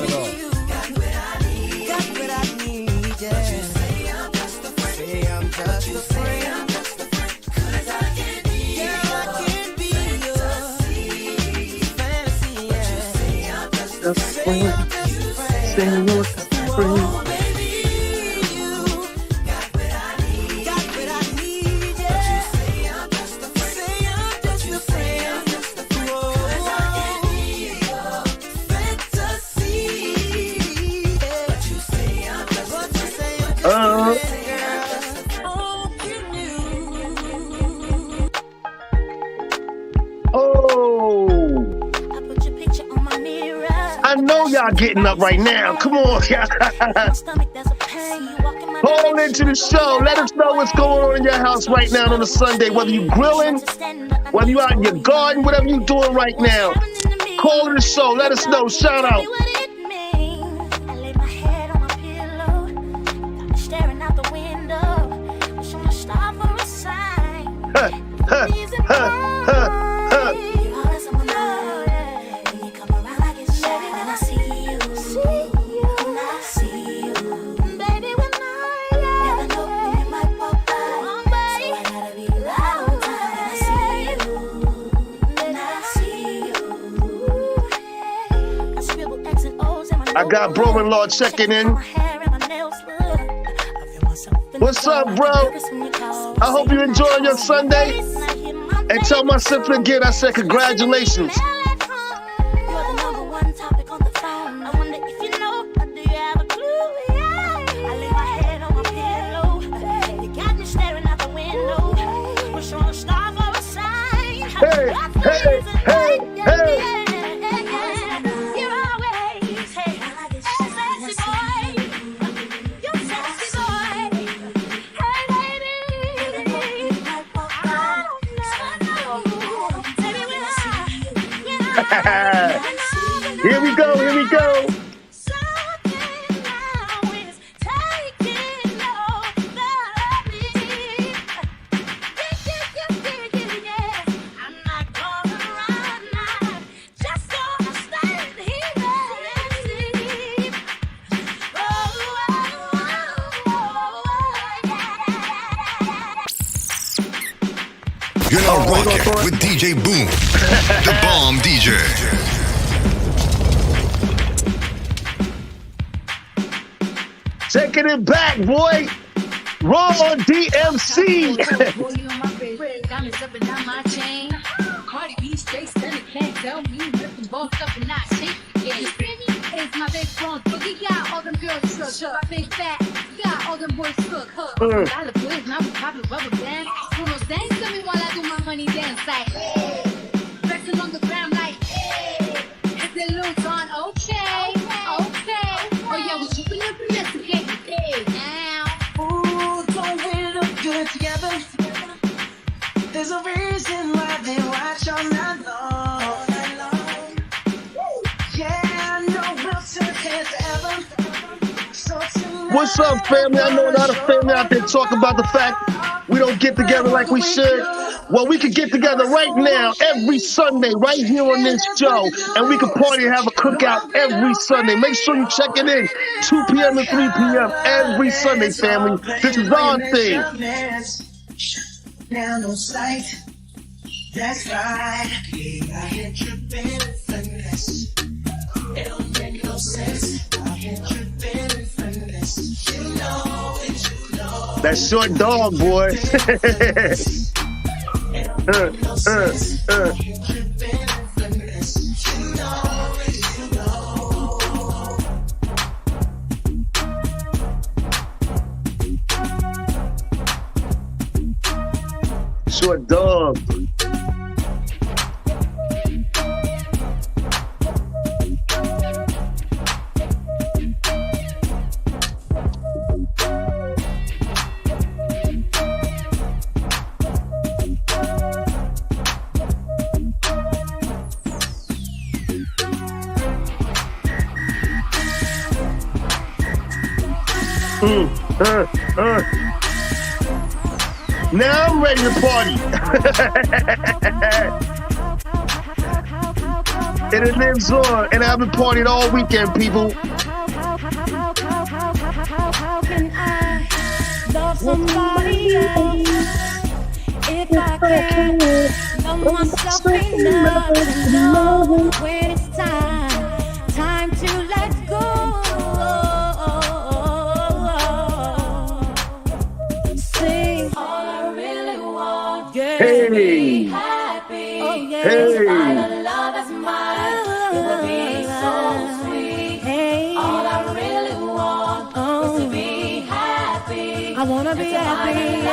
at all. I know y'all getting up right now. Come on, y'all. Call into the show. Let us know what's going on in your house right now on a Sunday. Whether you grilling, whether you out in your garden, whatever you doing right now. Call in the show. Let us know. Shout out. I got bro-in-law checking in. What's up, bro? I hope you enjoying your Sunday. And tell my sister again, I said congratulations. Hey, hey, hey, hey. Here we go, here we go. You're now rocking with DJ Boom, the bomb DJ. Taking it back, boy. Raw on DMC. Cardi B straight stunning, can't tell me nothing. Both up and not shake. It's my big phone, boogie got all them girls shook. My big fat, got all them boys cook. Dollar bills, now we poppin' rubber bands. Uno dance to me while I do my money dance like. Flexing on the gram like. It's the loot on, okay. Oh yeah, we keeping it domesticated. Now, Ooh, don't we look good together? There's a reason why they watch all night long. Yeah, I know we'll take it forever. So What's up, family? I know a lot of family out there talk about the fact we don't get together like we should. Well, we could get together right now, every Sunday, right here on this show, and we can party and have a cookout every Sunday. Make sure you check it in, 2 p.m. and 3 p.m. every Sunday, family. This is our thing. Now no sight. That's right. I hit your finesse. It don't make no sense. I hit your finesse. You know it, you know. That's short dog, boy. It don't make no sense. I hit your finesse. You know it, you know. Short dog. Now I'm ready to party. And it lives on. And I've been partying all weekend, people. How can I love somebody else if I can't love myself enough to know when it's time to let go? Sing all I really want, girl, Hey. to be happy. Oh yeah, Hey. find a love that's mine. It will be so sweet. Hey. All I really want is to be happy. I wanna be happy.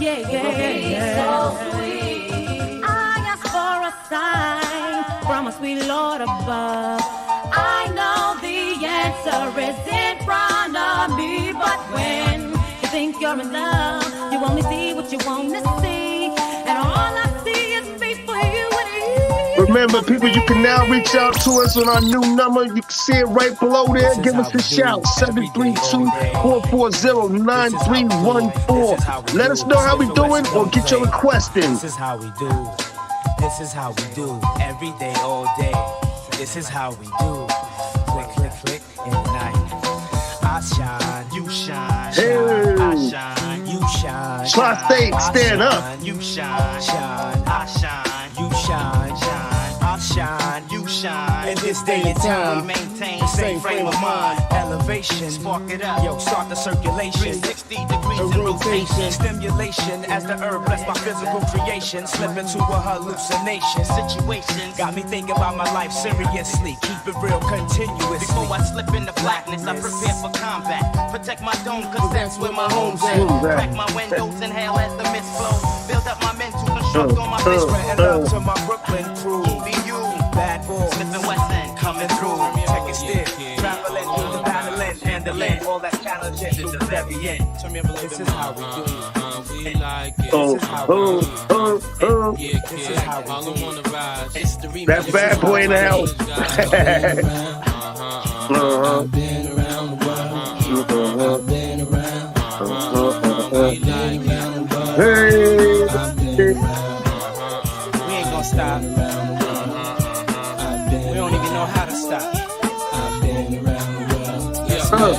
Yeah. So sweet. I ask for a sign from a sweet Lord above. I know the answer is in front of me, but when you think you're in love, you only see what you wanna see, and all I see is me for you and you. Remember, people, you can now reach out to us on our new number. You can see it right below there. Give us a shout, 732-440-9314. Let us know how we doing or get your request in. This is how we do. This is how we do. Every day, all day. This is how we do. Click, click, click, in the night. I shine, you shine. Hey. I shine, you shine. Tri-State, stand up. You shine, I shine. You shine, I shine. You shine. in this day and time. Maintain the same frame of mind. Elevation, spark it up. Yo, start the circulation. 60 degrees in rotation. Stimulation as the herb bless my physical creation. Slip into a hallucination. Situation got me thinking about my life seriously. Keep it real continuously. Before I slip into blackness, I prepare for combat. Protect my dome, cause that's where my home's at. Crack my windows, inhale as the mist flows. Build up my mental construct on my fist. Spreading love to my Brooklyn crew. You, Bad boy, slipping West End, coming through. take it stiff. Traveling through the battling, handling all that challenging through the very end. This is how we do it. We like it. Oh, Yeah, This is how we all do I wanna rise. It's the remix. that bad boy in the house. I've been around the world. I've been around. Hey. We ain't gonna stop. We don't even know how to stop. I've been around the world. Now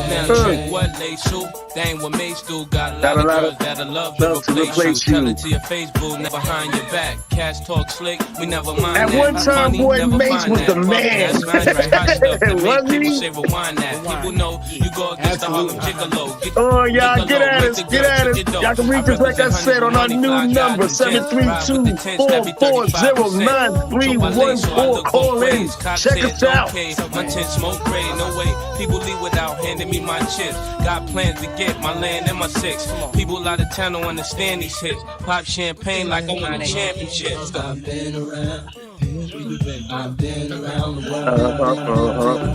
trick what they shoot. Dang what Mace do. Got a lot of girls that'll love to replace you. Tell it to your face, boo, never behind your back. Cash talk slick, we never mind At that. one time, Money, boy, never Mace find was that. the Fuck man. that, smash right, hot stuff to make Wasn't people he? say rewind that. People know you go against the Harlem Gigolo. Oh, y'all, get at us, get at us. Y'all can reach us, like I said, on our new number, 732-440-9314. Call in, check us out. My tent smoke grade, no way. People leave without handing me my chips. Got plans to get my land and my six. People out of town don't understand these hits. Pop champagne like I won a championship. I've been around. I've been around the world.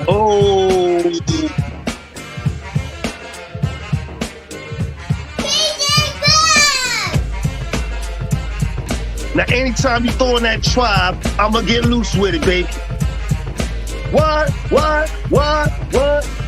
Oh. Now, anytime you throw in that tribe, I'ma get loose with it, baby. What?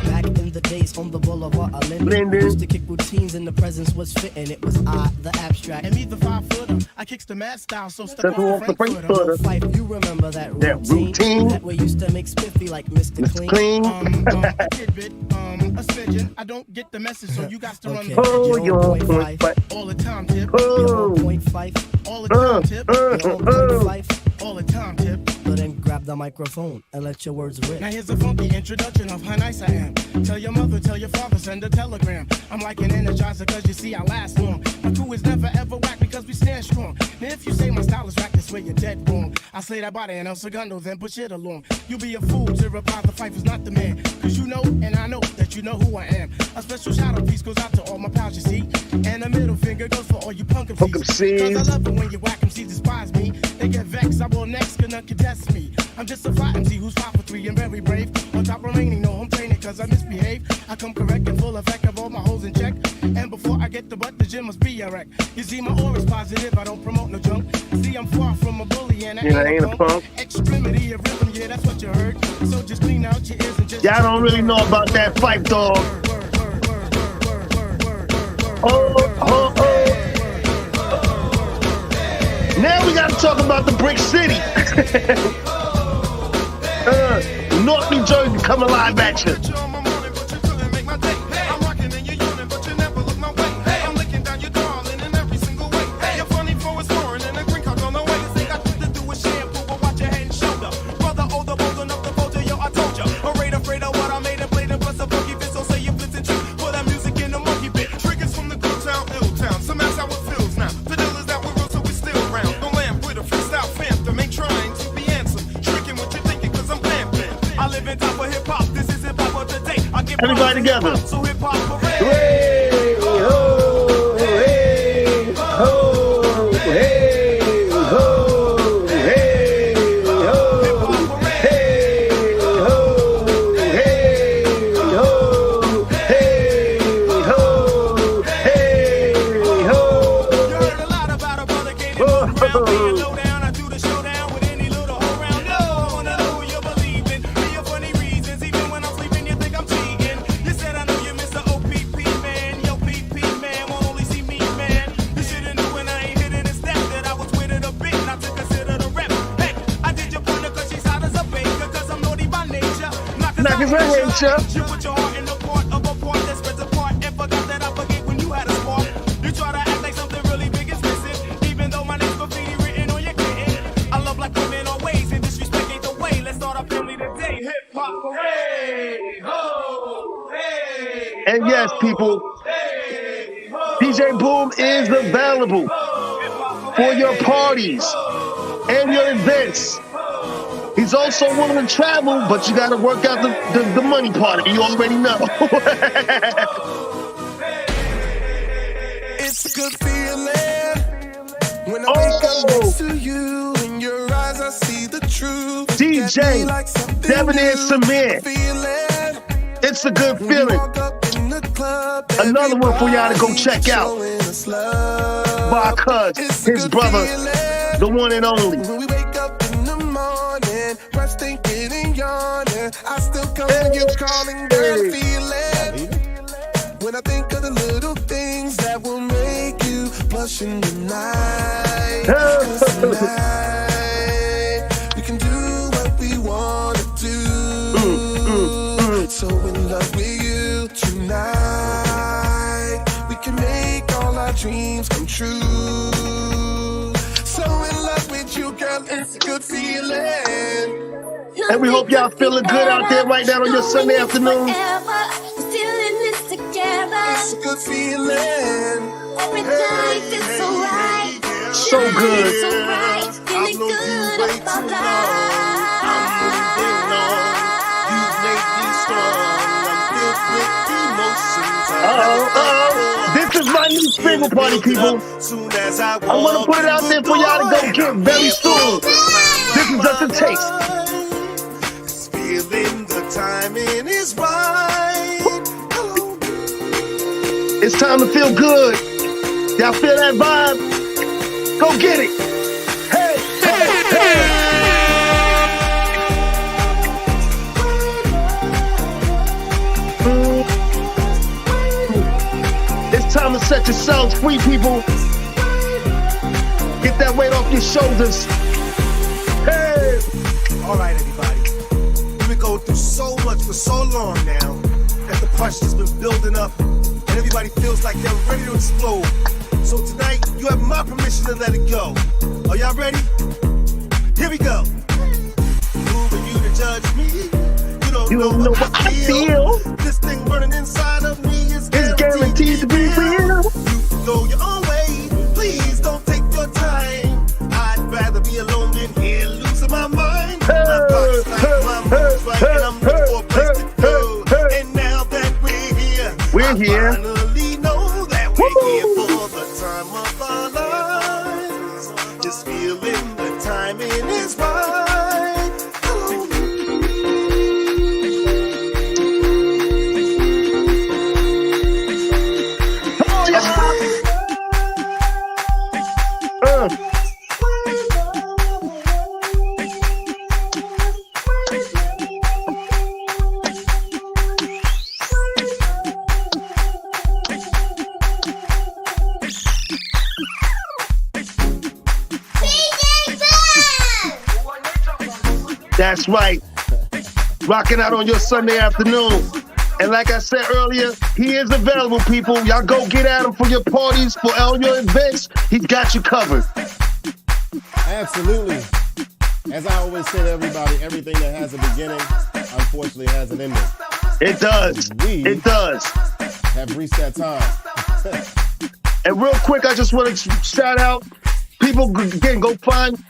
Back in the days on the boulevard, I Linden. used to kick routines and the presence was fitting. It was I, the abstract. And me, the 5-footer. I kicks the mad style, so step Step off the Frankfurter. Fife, you remember that That routine? routine. That we used to make spiffy like Mr. Mr. Clean. Clean. A tidbit, a smidgen. I don't get the message, so you got to run Okay. the Oh, You're you're on on point point five. five. all the time tip. You're on Oh. point five. All the time tip. You're on point five. All the time tip. So then grab the microphone and let your words rip. Now here's a funky introduction of how nice I am. Tell your mother, tell your father, send a telegram. I'm like an energizer cause you see I last long. My crew is never ever whack because we stand strong. Now if you say my style is whack, that's where you're dead wrong. I slay that body and El Segundo, then push it along. You be a fool to reply the fight is not the man. Cause you know and I know that you know who I am. A special shout out piece goes out to all my pals you see. And a middle finger goes for all you punk MCs. Cause I love it when you whack MCs despise me. They get vexed, I will next, cause none can test me. I'm just a fly MC who's 5 for 3 and very brave. On top remaining, no home training cause I misbehave. I come correct and full effect of all my hoes in check. And before I get the butt, the gym must be a wreck. You see, my aura's positive, I don't promote no junk. See, I'm far from a bully and I ain't a punk. Extremity of rhythm, yeah, that's what you heard. So just clean out your ears and just... Y'all don't really know about that fight, dog. Oh. Now we gotta talk about the Brick City. North New Jersey coming live at you. Everybody together. Hey, ho, hey, ho, hey, ho, hey, ho, hey, ho, hey, ho, hey, ho, hey, ho. You heard a lot about a brother getting moved around, being low down. I do the showdown with any little hoe round. No, I wanna know who you believe in. For your funny reasons, even when I'm sleeping, you think I'm cheating. You said I know you Mr. OPP man. Yo, PP man won't only see me man. You should've knew when I ain't hitting the step that I was with it a bit, not to consider the rep. Hey, I did your partner cause she's hot as a baker, cause I'm naughty by nature. Not cause I hate ya. You put your heart in the part of a part that spreads apart and forgot that I forget when you had a spark. You try to act like something really big is missing, even though my name's graffiti written on your kitten. I love black women always, yes, people. DJ Boom is available for your parties and your events. He's also willing to travel, but you got to work out the money part of it. You already know. It's a good feeling when I wake up next to you. In your eyes, I see the truth. DJ Debonair Samir. It's a good feeling. Another one for y'all to go check out. My cousin, his brother, the one and only. When we wake up in the morning, first thinking and yawning, I still come to you calling that feeling. When I think of the little things that will make you blush in the night. 'Cause tonight, we can do what we want to do. So in love with you tonight. We can make all our dreams come true. So in love with you, girl, it's a good feeling. And we hope y'all feeling good out there right now on your Sunday afternoon. It's a good feeling. Every day feels so right. So good. So right. Feeling good about life. I'm moving on. You make me strong. I'm filled with emotions. This is my new single party, people. I'm gonna put it out there for y'all to go get very soon. This is just a taste. It's feeling the timing is right. It's time to feel good. Y'all feel that vibe? Go get it. Hey, hey, hey. It's time to set yourselves free, people. Get that weight off your shoulders. Hey. All right, everybody. We've been going through so much for so long now that the pressure's been building up and everybody feels like they're ready to explode. So tonight, you have my permission to let it go. Are y'all ready? Here we go. Who are you to judge me? You don't know what I feel. This thing burning inside of me is guaranteed to be real. You go your own way. Please don't take your time. I'd rather be alone than here losing my mind. My body's like my moves right, and I'm looking for a place to go. And now that we're here, we're here. Finally know that we're here for the time of our lives. Just feeling the timing is right. That's right. Rocking out on your Sunday afternoon. And like I said earlier, he is available, people. Y'all go get at him for your parties, for all your events. He's got you covered. Absolutely. As I always say to everybody, everything that has a beginning, unfortunately, has an ending. It does. It does. Have reached that time. And real quick, I just want to shout out people. Again, go find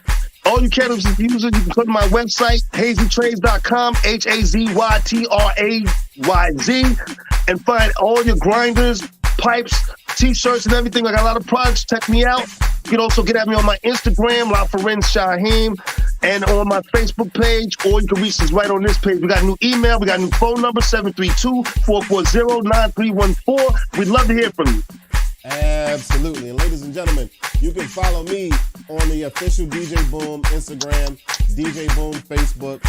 all you cannabis users. You can go to my website, hazytrades.com, HAZYTRAYZ, and find all your grinders, pipes, t-shirts, and everything. I got a lot of products. Check me out. You can also get at me on my Instagram, LaFarenz Shaheem, and on my Facebook page, or you can reach us right on this page. We got a new email. We got a new phone number, 732-440-9314. We'd love to hear from you. Absolutely. And ladies and gentlemen, you can follow me on the official DJ Boom Instagram, DJ Boom Facebook.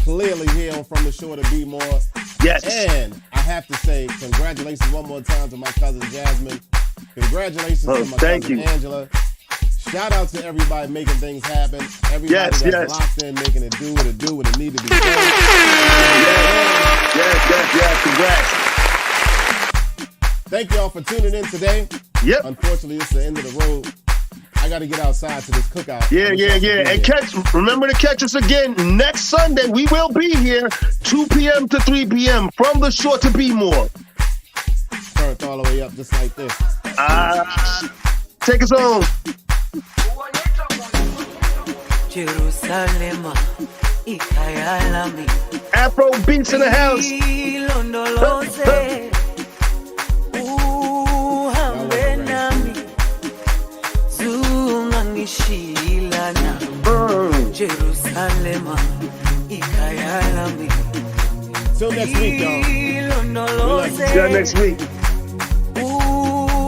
Clearly here on From the Shore to Be More. Yes. And I have to say congratulations one more time to my cousin Jasmine. Congratulations to my cousin Angela. Shout out to everybody making things happen. Everybody that's locked in, making it do what it needed to be done. Yes. Congrats. Thank y'all for tuning in today. Yep. Unfortunately, it's the end of the road. I got to get outside to this cookout. Yeah. And remember to catch us again next Sunday. We will be here 2 p.m. to 3 p.m. from the Shore to Be More. all the way up just like this. Take us home. Jerusalem, Afro beats in the house. Jerusalem, till next week, y'all. See you next week.